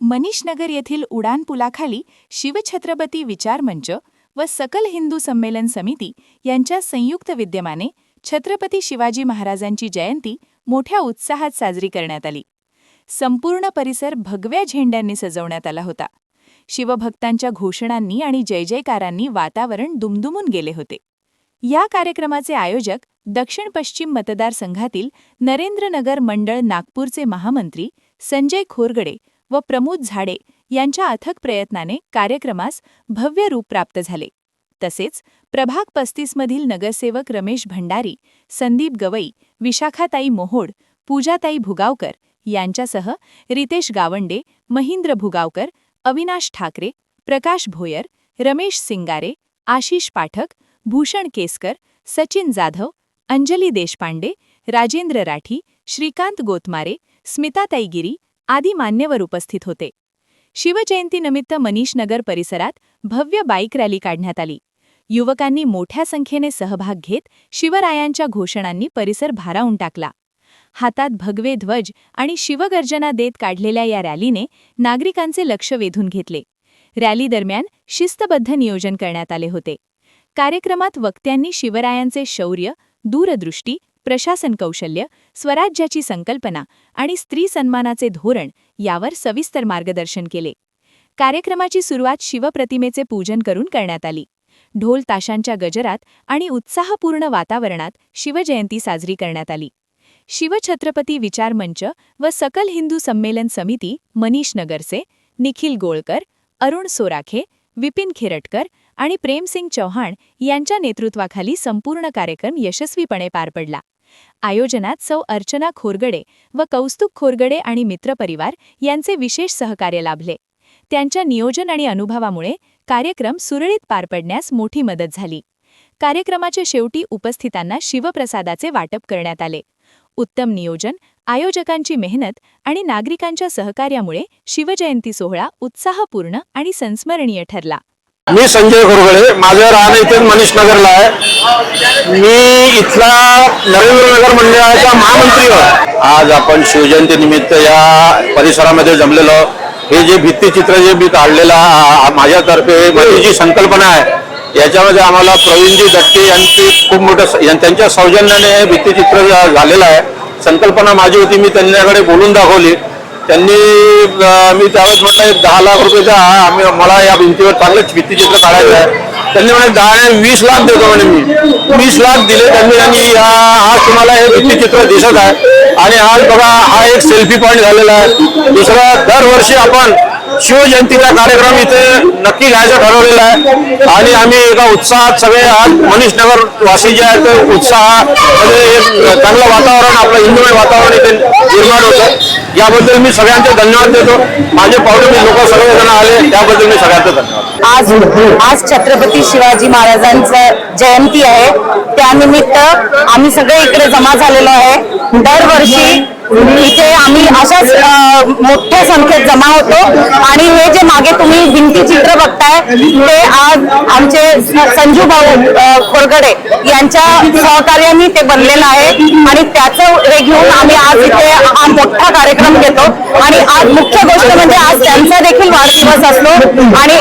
मनीषनगर येथील उड्डाणपुलाखाली शिवछत्रपती विचार मंच व सकल हिंदू संमेलन समिती यांच्या संयुक्त विद्यमाने छत्रपती शिवाजी महाराजांची जयंती मोठ्या उत्साहात साजरी करण्यात आली. संपूर्ण परिसर भगव्या झेंड्यांनी सजवण्यात आला होता. शिवभक्तांच्या घोषणांनी आणि जयजयकारांनी वातावरण दुमदुमून गेले होते. या कार्यक्रमाचे आयोजक दक्षिण पश्चिम मतदारसंघातील नरेंद्रनगर मंडळ नागपूरचे महामंत्री संजय खोरगडे व प्रमोद झाडे यांच्या अथक प्रयत्नाने कार्यक्रमास भव्य रूप प्राप्त झाले. तसेच प्रभाग 35 मधील नगरसेवक रमेश भंडारी, संदीप गवई, विशाखाताई मोहोड, पूजाताई भुगावकर यांच्यासह रितेश गावंडे, महेंद्र भुगावकर, अविनाश ठाकरे, प्रकाश भोयर, रमेश सिंगारे, आशिष पाठक, भूषण केसकर, सचिन जाधव, अंजली देशपांडे, राजेंद्र राठी, श्रीकांत गोतमारे, स्मिताताई गिरी आदी मान्यवर उपस्थित होते. शिवजयंतीनिमित्त मनीषनगर परिसरात भव्य बाईक रॅली काढण्यात आली. युवकांनी मोठ्या संख्येने सहभाग घेत शिवरायांच्या घोषणांनी परिसर भारावून टाकला. हातात भगवे ध्वज आणि शिवगर्जना देत काढलेल्या या रॅलीने नागरिकांचे लक्ष वेधून घेतले. रॅली दरम्यान शिस्तबद्ध नियोजन करण्यात आले होते. कार्यक्रमात वक्त्यांनी शिवरायांचे शौर्य, दूरदृष्टी, प्रशासन कौशल्य, स्वराज्याची संकल्पना आणि स्त्री सन्मानाचे धोरण यावर सविस्तर मार्गदर्शन केले. कार्यक्रमाची सुरुवात शिवप्रतिमेचे पूजन करून करण्यात आली. ढोल ताशांच्या गजरात आणि उत्साहपूर्ण वातावरणात शिवजयंती साजरी करण्यात आली. शिवछत्रपती विचार मंच व सकल हिंदू संमेलन समिती मनीषनगरचे निखिल गोळकर, अरुण सोराखे, विपिन खिरटकर आणि प्रेमसिंग चौहान यांच्या नेतृत्वाखाली संपूर्ण कार्यक्रम यशस्वीपणे पार पडला. आयोजनात सौ अर्चना खोरगडे व कौस्तुभ खोरगडे आणि मित्रपरिवार यांचे विशेष सहकार्य लाभले. त्यांच्या नियोजन आणि अनुभवामुळे कार्यक्रम सुरळीत पार पडण्यास मोठी मदत झाली. कार्यक्रमाच्या शेवटी उपस्थितांना शिवप्रसादाचे वाटप करण्यात आले. उत्तम नियोजन, आयोजकांची मेहनत आणि नागरिकांच्या सहकार्यामुळे शिवजयंती सोहळा उत्साहपूर्ण आणि संस्मरणीय ठरला. मी संजय खोरगडे, माझं राहणं इथे मनीषनगरला आहे. मी इथला नरेंद्रनगर मंडळाचा महामंत्री आहे. आज आपण शिवजयंती निमित्त या परिसरामध्ये जमलेलो. हे जे भित्तिचित्र जे मी काढलेला माझ्यातर्फे माझी जी संकल्पना आहे याच्यामध्ये आम्हाला प्रवीणजी दत्ते यांची खूप मोठं त्यांच्या सौजन्याने हे भित्तिचित्र झालेलं आहे. संकल्पना माझी होती, मी त्यांच्याकडे बोलून दाखवली. त्यांनी मी त्यावेळेस म्हटलं 10 लाख रुपये द्या, मला या भिंतीवर चांगलंच भित्तिचित्र काढायचं आहे. त्यांनी म्हणे 10 आणि 20 लाख देतो म्हणे. मी 20 लाख दिले त्यांनी. आणि आज तुम्हाला हे भित्तिचित्र दिसत आहे. आणि आज बघा हा एक सेल्फी पॉईंट झालेला आहे. दुसरा, दरवर्षी आपण शिवजयंतीचा कार्यक्रम इथे नक्की घ्यायचं ठरवलेला आहे. आणि आम्ही एका उत्साहात सगळे आज मनीषनगर वासी जे आहेत ते उत्साहामध्ये एक चांगलं वातावरण, आपलं हिंदूमय वातावरण इथे निर्माण होतं. याबद्दल मी सगळ्यांचे धन्यवाद देतो. माझे पाहुणे लोक सगळेजण आले त्याबद्दल मी सगळ्यांचे धन्यवाद. आज छत्रपती शिवाजी महाराजांचं जयंती आहे. त्यानिमित्त आम्ही सगळे इकडे जमा झालेलो आहे. दरवर्षी इथे आम्ही अशाच मोठ्या संख्येत जमा होतो. आणि हे जे मागे तुम्ही भिंतीचित्र बघताय ते आज आमचे संजू भाऊ खोरगडे यांच्या सहकार्याने ते बनलेलं आहे. आणि त्याचं हे घेऊन आम्ही आज इथे हा मोठा कार्यक्रम घेतो. आणि आज मुख्य गोष्ट म्हणजे आज त्यांचा देखील वाढदिवस असतो. आणि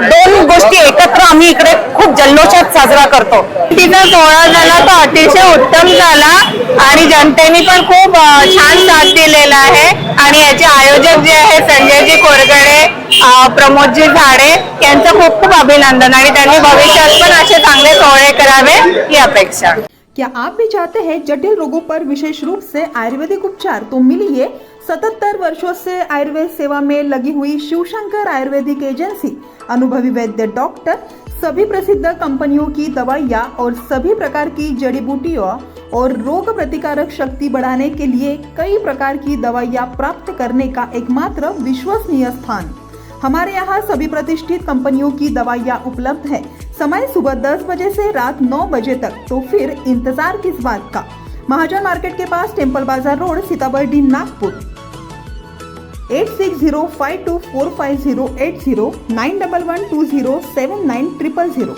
2 गोष्टी एकत्र आम्ही इकडे खूप जल्लोषात साजरा करतो. तिचा सोहळा झाला तो अतिशय उत्तम झाला आणि जनतेने पण खूप छान साथ दिलेला आहे. आणि याचे आयोजक जे आहे संजयजी खोरगडे, प्रमोदजी झाडे यांचं खूप खूप अभिनंदन. आणि त्यांनी भविष्यात पण असे चांगले सोहळे करावे ही अपेक्षा. क्या आप भी चाहते हैं जटिल रोगों पर विशेष रूप से आयुर्वेदिक उपचार? तो मिलिए 77 वर्षों से आयुर्वेद सेवा में लगी हुई शिवशंकर आयुर्वेदिक एजेंसी. अनुभवी वैद्य डॉक्टर, सभी प्रसिद्ध कंपनियों की दवाइयाँ और सभी प्रकार की जड़ी बूटियों और रोग प्रतिकारक शक्ति बढ़ाने के लिए कई प्रकार की दवाइयाँ प्राप्त करने का एकमात्र विश्वसनीय स्थान. हमारे यहाँ सभी प्रतिष्ठित कंपनियों की दवाइयाँ उपलब्ध है. समय सुबह 10 बजे से रात 9 बजे तक. तो फिर इंतजार किस बात का? महाजन मार्केट के पास, टेम्पल बाजार रोड, सीताबर्डी, नागपुर. 8605245080 9112079000.